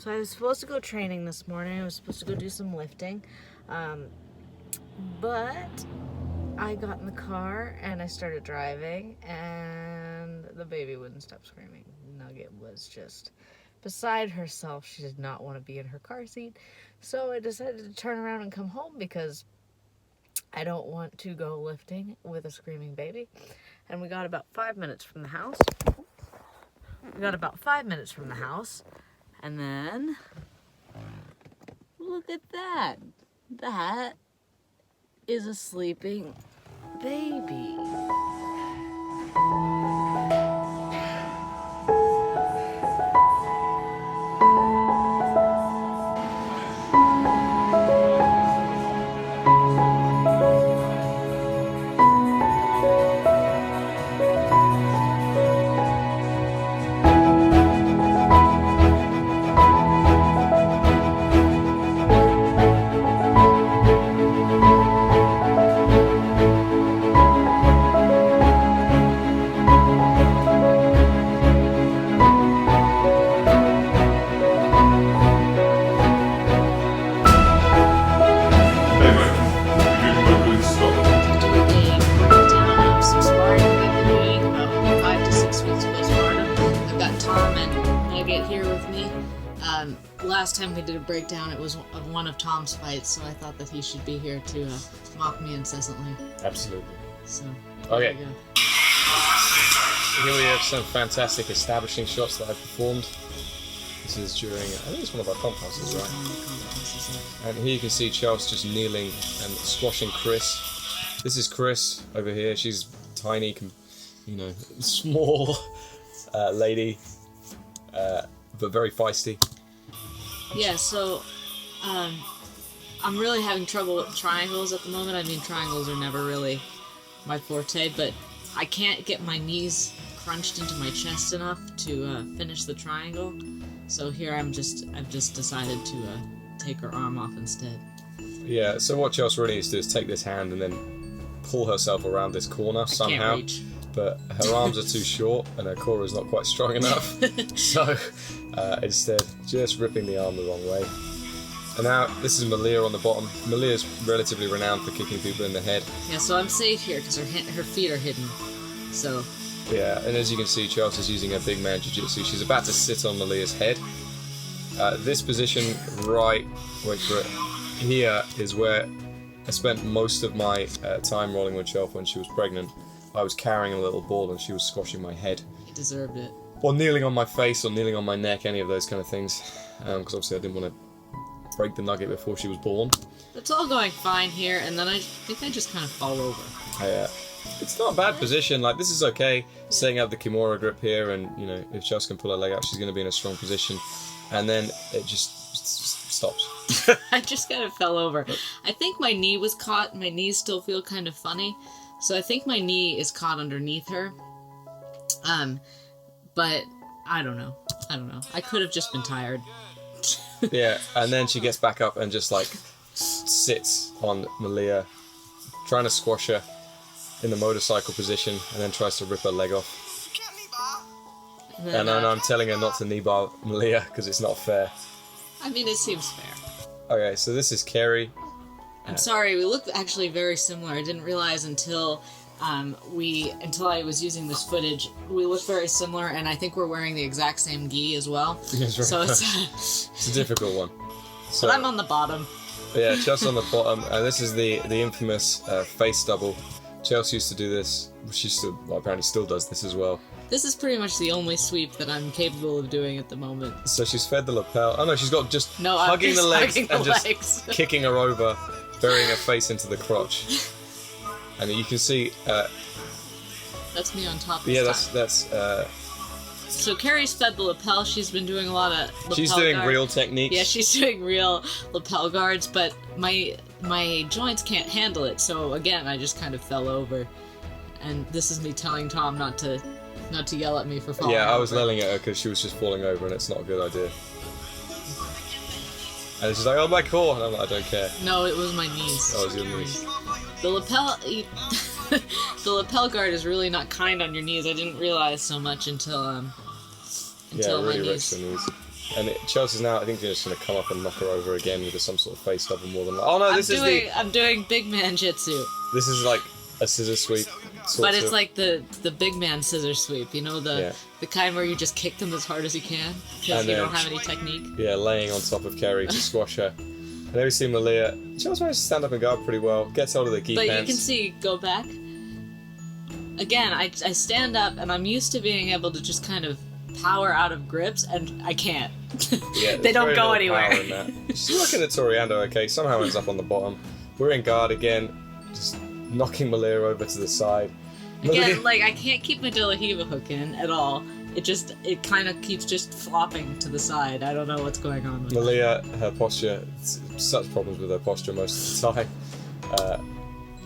So I was supposed to go training this morning. I was supposed to go do some lifting. But I got in the car and I started driving and the baby wouldn't stop screaming. Nugget was just beside herself. She did not want to be in her car seat. So I decided to turn around and come home because I don't want to go lifting with a screaming baby. And we got about 5 minutes from the house. And then, look at that. That is a sleeping baby. Last time we did a breakdown, it was one of Tom's fights, so I thought that he should be here to mock me incessantly. Absolutely. So, okay. Here we have some fantastic establishing shots that I've performed. This is during, I think it's one of our comp classes, right? And here you can see Chelsea just kneeling and squashing Chris. This is Chris over here. She's tiny, small lady, but very feisty. Yeah, so I'm really having trouble with triangles at the moment. I mean, triangles are never really my forte, but I can't get my knees crunched into my chest enough to finish the triangle. So here I've just decided to take her arm off instead. Yeah, so what Chelsea really needs to do is take this hand and then pull herself around this corner somehow. Can't reach. But her arms are too short and her core is not quite strong enough. So instead, just ripping the arm the wrong way. And now this is Malia on the bottom. Malia is relatively renowned for kicking people in the head. Yeah, so I'm safe here because her feet are hidden. So. Yeah, and as you can see, Chelsea's using her big man jiu-jitsu. She's about to sit on Malia's head. This position wait for it, here is where I spent most of my time rolling with Chelsea when she was pregnant. I was carrying a little ball and she was squashing my head. He deserved it. Or kneeling on my face or kneeling on my neck, any of those kind of things. Because obviously I didn't want to break the nugget before she was born. It's all going fine here, and then I think I just kind of fall over. It's not a bad position. Like, this is okay. Setting up the Kimura grip here, and if Chelsea can pull her leg out, she's going to be in a strong position. And then it just stops. I just kind of fell over. I think my knee was caught. My knees still feel kind of funny. So I think my knee is caught underneath her. But I don't know. I could have just been tired. Yeah, and then she gets back up and just sits on Malia, trying to squash her in the motorcycle position, and then tries to rip her leg off. And I'm telling her not to knee bar Malia because it's not fair. I mean, it seems fair. Okay, so this is Kerry. I'm sorry, we look actually very similar. I didn't realize until I was using this footage. We look very similar, and I think we're wearing the exact same gi as well. That's right. So it's a difficult one. So, but I'm on the bottom. Yeah, Chelsea on the bottom, and this is the infamous face double. Chelsea used to do this. She apparently still does this as well. This is pretty much the only sweep that I'm capable of doing at the moment. So she's fed the lapel. Oh no, she's got just hugging the legs and just kicking her over, burying her face into the crotch. And you can see. That's me on top. Yeah, that's. So Carrie's fed the lapel. She's been doing a lot of lapel She's doing real techniques. Yeah, she's doing real lapel guards, but my joints can't handle it. So again, I just kind of fell over. And this is me telling Tom not to yell at me for falling over. Yeah, I was yelling at her because she was just falling over, and it's not a good idea. And she's like, "Oh, my core," and I'm like, "I don't care." No, it was my knees. Oh, it was your knees. The lapel guard is really not kind on your knees. I didn't realize so much until until really my wrecks knees. the knees. And Chelsea's now, I think, just going to come up and knock her over again with some sort of face double more than. Oh no, I'm doing big man jitsu. This is like a scissor sweep. But it's like the big man scissor sweep, you know, the kind where you just kick them as hard as you can because you don't have any technique. Yeah, laying on top of Kerry to squash her. And then we see Malia. Chelsea's managed to stand up and guard pretty well. Gets hold of the gi pants. But you can see, go back. Again, I stand up and I'm used to being able to just kind of power out of grips, and I can't. Yeah, they don't go anywhere. She's looking at Toriando, okay, somehow ends up on the bottom. We're in guard again, just knocking Malia over to the side. Again, like, I can't keep my De La Riva hook in at all. It kind of keeps just flopping to the side. I don't know what's going on with Malia, her posture, such problems with her posture most of the time.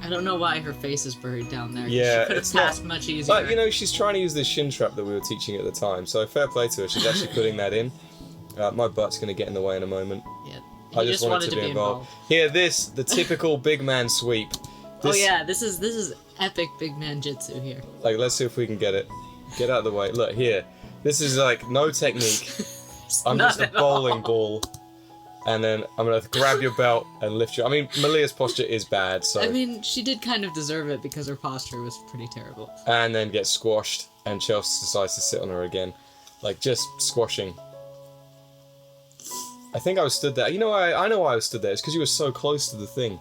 I don't know why her face is buried down there. Yeah, she could have passed much easier. But, you know, she's trying to use the shin trap that we were teaching at the time, so fair play to her. She's actually putting that in. My butt's going to get in the way in a moment. Yeah. I just wanted to be involved. Here, the typical big man sweep. This is epic big man jitsu here. Like, let's see if we can get it. Get out of the way. Look, here. This is like no technique. I'm just a bowling ball. And then I'm going to grab your belt and lift you. I mean, Malia's posture is bad, so... I mean, she did kind of deserve it because her posture was pretty terrible. And then gets squashed, and Chelsea decides to sit on her again. Like, just squashing. I think I was stood there. You know, I know why I was stood there. It's because you were so close to the thing.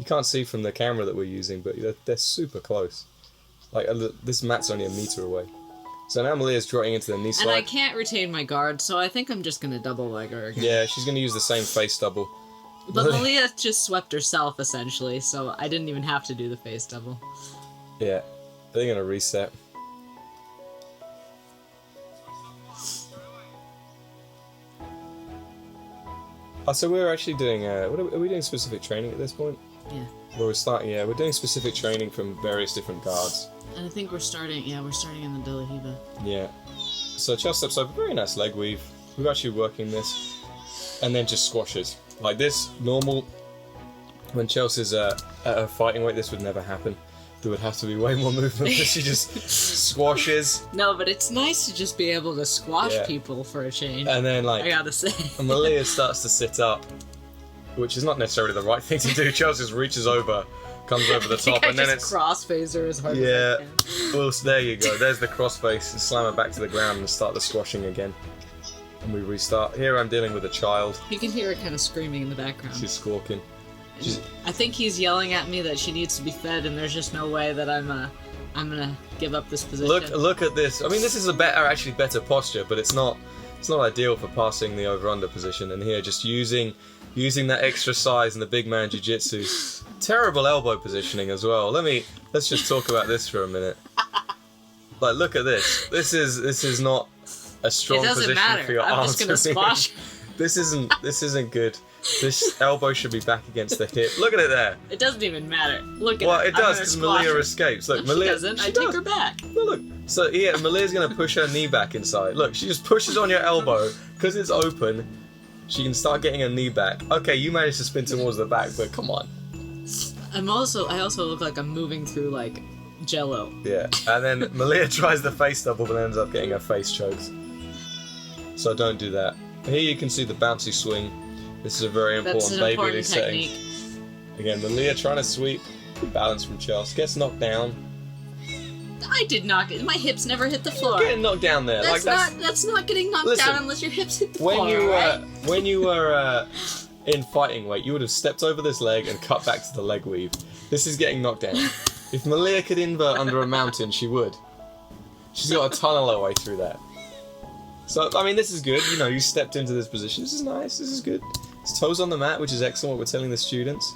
You can't see from the camera that we're using, but they're super close. Like, this mat's only a meter away. So now Malia's drawing into the knee slide. And I can't retain my guard, so I think I'm just going to double leg her again. Yeah, she's going to use the same face double. But Malia just swept herself, essentially, so I didn't even have to do the face double. Yeah, they're going to reset. Oh, so we're actually doing, are we doing specific training at this point? Yeah. We're doing specific training from various different guards. And I think we're starting in the De La Riva. Yeah. So Chelsea steps over, very nice leg weave. We're actually working this. And then just squashes. Like this, normal, when Chelsea's at her fighting weight, this would never happen. There would have to be way more movement, but she just squashes. No, but it's nice to just be able to squash people for a change. And then, like, I gotta say. Malia starts to sit up, which is not necessarily the right thing to do. Chelsea just reaches over, comes over the top, and then it's cross-phaser as hard as I can. Well, so there you go. There's the crossface, and slam her back to the ground and start the squashing again. And we restart. Here I'm dealing with a child. You can hear her kind of screaming in the background. She's squawking. I think he's yelling at me that she needs to be fed, and there's just no way that I'm gonna give up this position. Look at this. I mean, this is actually better posture, but it's not ideal for passing the over-under position. And here, just using that extra size in the big man jiu-jitsu. Terrible elbow positioning as well. Let's just talk about this for a minute. Like, look at this. This is not a strong position for your arms. I'm just gonna squash. This isn't good. This elbow should be back against the hip. Look at it there. It doesn't even matter. Look at it. Well, it does because Malia escapes. Look, Malia doesn't. I take her back. No, look. So yeah, Malia's gonna push her knee back inside. Look, she just pushes on your elbow because it's open. She can start getting her knee back. Okay, you managed to spin towards the back, but come on. I also look like I'm moving through like Jello. Yeah, and then Malia tries the face double, but ends up getting her face choked. So don't do that. Here you can see the bouncy swing. This is a very important baby in these settings. Again, Malia trying to sweep. Good balance from Chelsea. Gets knocked down. I did not get... My hips never hit the floor. You're getting knocked down there. That's not getting knocked down unless your hips hit the floor, When you were in fighting weight, you would have stepped over this leg and cut back to the leg weave. This is getting knocked down. If Malia could invert under a mountain, she would. She's got to tunnel her way through that. So, I mean, this is good. You know, you stepped into this position. This is nice. This is good. It's toes on the mat, which is excellent, what we're telling the students.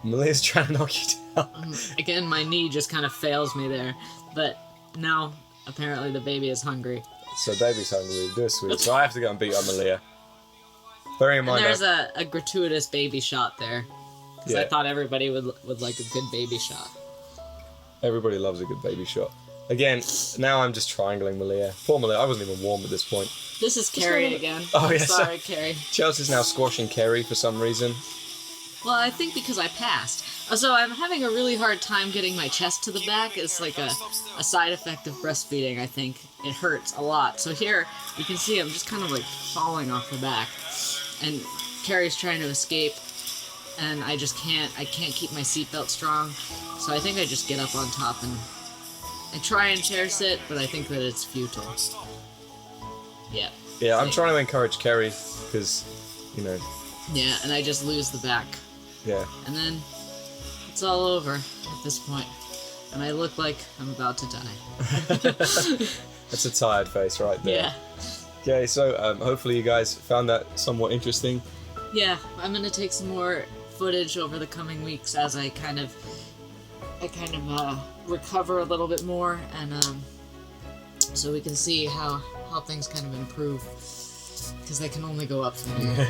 Malia's trying to knock you down. Again, my knee just kind of fails me there. But now, apparently, the baby is hungry. So, baby's hungry. Do a sweet. So, I have to go and beat up Malia. Bearing in mind... And there's a gratuitous baby shot there. Because I thought everybody would like a good baby shot. Everybody loves a good baby shot. Again, now I'm just triangling Malia. Poor Malia, I wasn't even warm at this point. This is Kerry again. Oh, yeah. Sorry, Kerry. Chelsea's now squashing Kerry for some reason. Well, I think because I passed. So I'm having a really hard time getting my chest to the back. It's like a side effect of breastfeeding, I think. It hurts a lot. So here, you can see I'm just kind of like falling off the back. And Carrie's trying to escape, and I can't keep my seatbelt strong. So I think I just get up on top and I try and chair sit, but I think that it's futile. Yeah. Yeah, I'm trying to encourage Kerry, because, you know... Yeah, and I just lose the back. Yeah. And then it's all over at this point. And I look like I'm about to die. That's a tired face right there. Yeah. Okay, so hopefully you guys found that somewhat interesting. Yeah, I'm gonna take some more footage over the coming weeks as I kind of recover a little bit more, and so we can see how things kind of improve, because they can only go up from here.